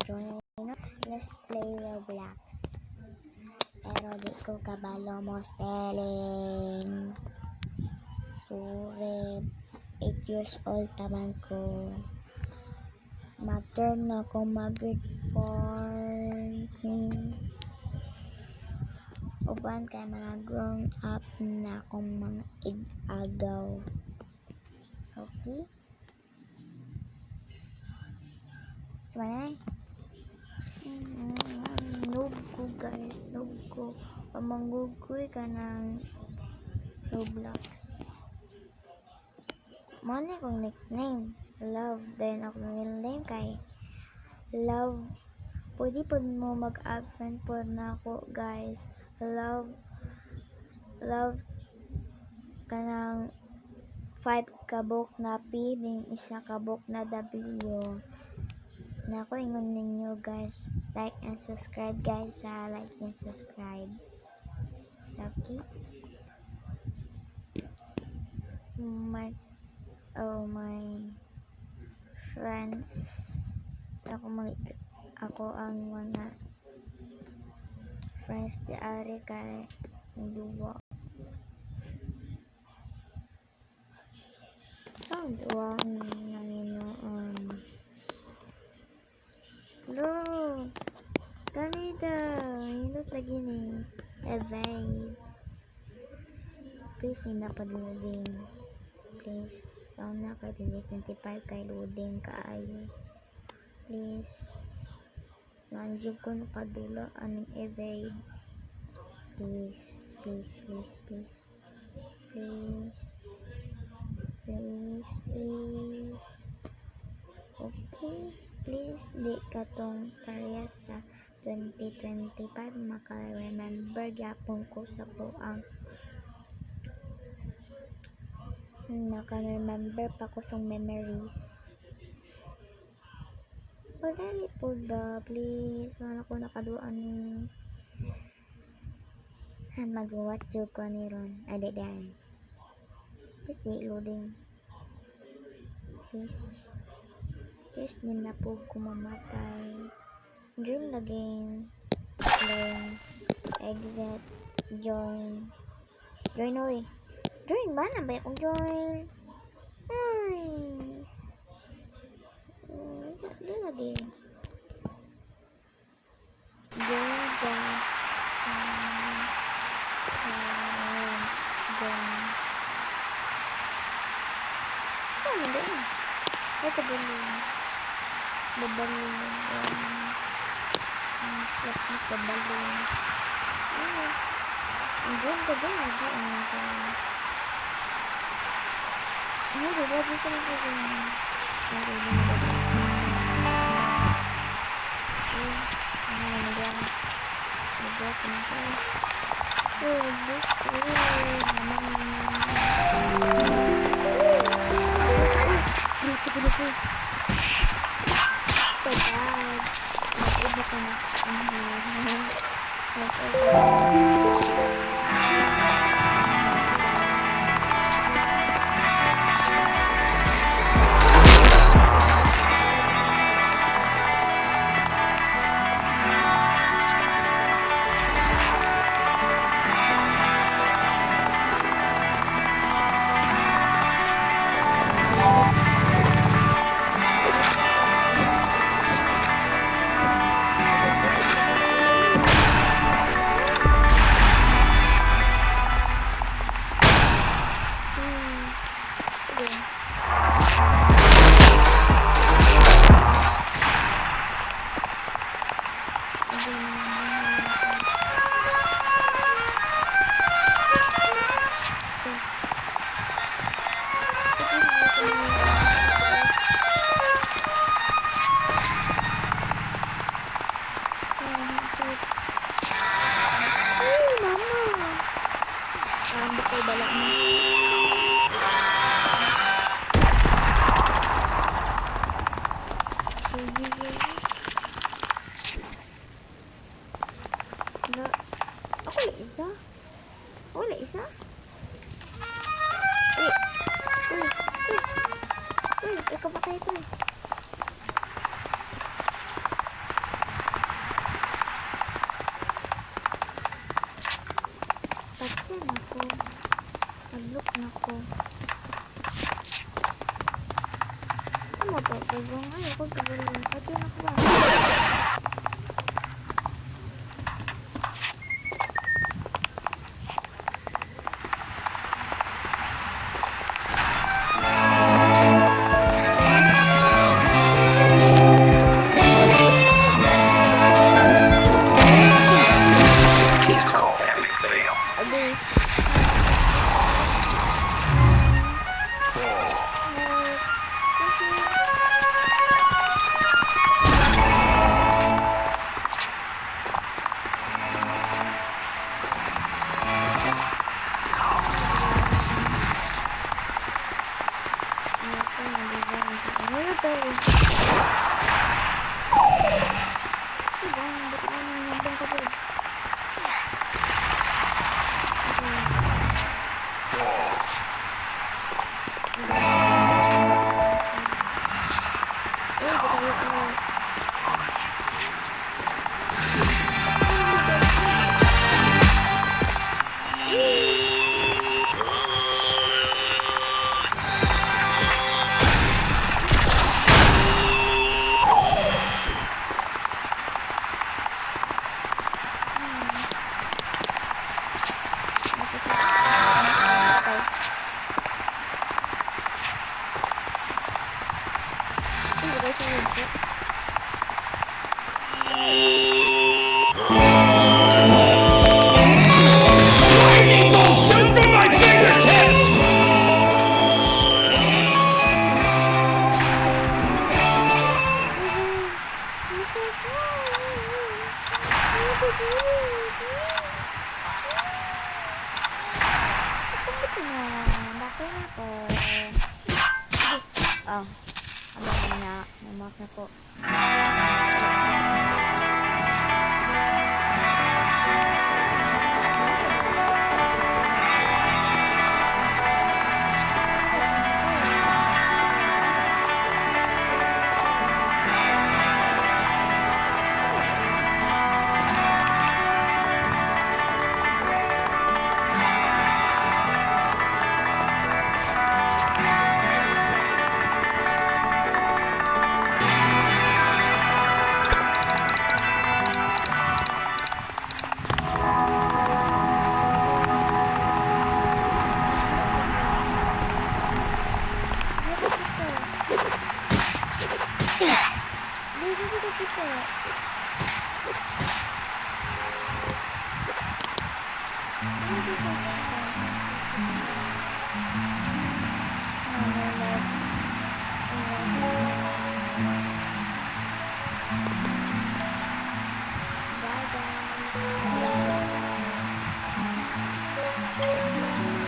join let's play Roblox. Pero di ko kabalo mo spelling. Sure, 8 years old taman ko. Mag-turn na ako mag-grade 4. Uban kay mga grown up na akong mga ig-agaw. Okay? Sumanay? Noob ko guys. Noob ko. Pamanggugoy ka ng Roblox. Mali kong nickname. Love. Then ako real name kay Love. Pwede po mo mag-add friend po na ako guys. Love kanang 5 kabok na P din isa kabok na W na ako ingon ninyo guys, like and subscribe guys, like and subscribe. Okay, my friends, ako ang mga friends di ari kay duwa. Ang duwa nanginoon. Hello, ganito, hindot lagi ni evade. Please hindi na pa-loading. Please, sana ka delete 25 kay loading kaayo. Please, nandiyo ko nakadula aning evade. Please. Okay, please di katong parehas sa 2025 maka-remember gyapon ko sa buang naka-remember pa ko sa memories. Padali po ba, please, wala ko nakaduan ni mag-watch yung ko ni Ron. Adiday. Please di loading. Please din na po kumamatay. Join the game. Then exit. Join oy. Join ba na ba akong join? Ay. Di lagi. Join guys. Ito babalong plastic babalong ang gawin ka dyan lagi ano diba dito na ko dyan so bad. Mag-iba ka na. Wala isa? Uy, ikaw pa kayo ito eh. ako gawin. Pati na ako ba? Abi. Oh, ano na, namak na po.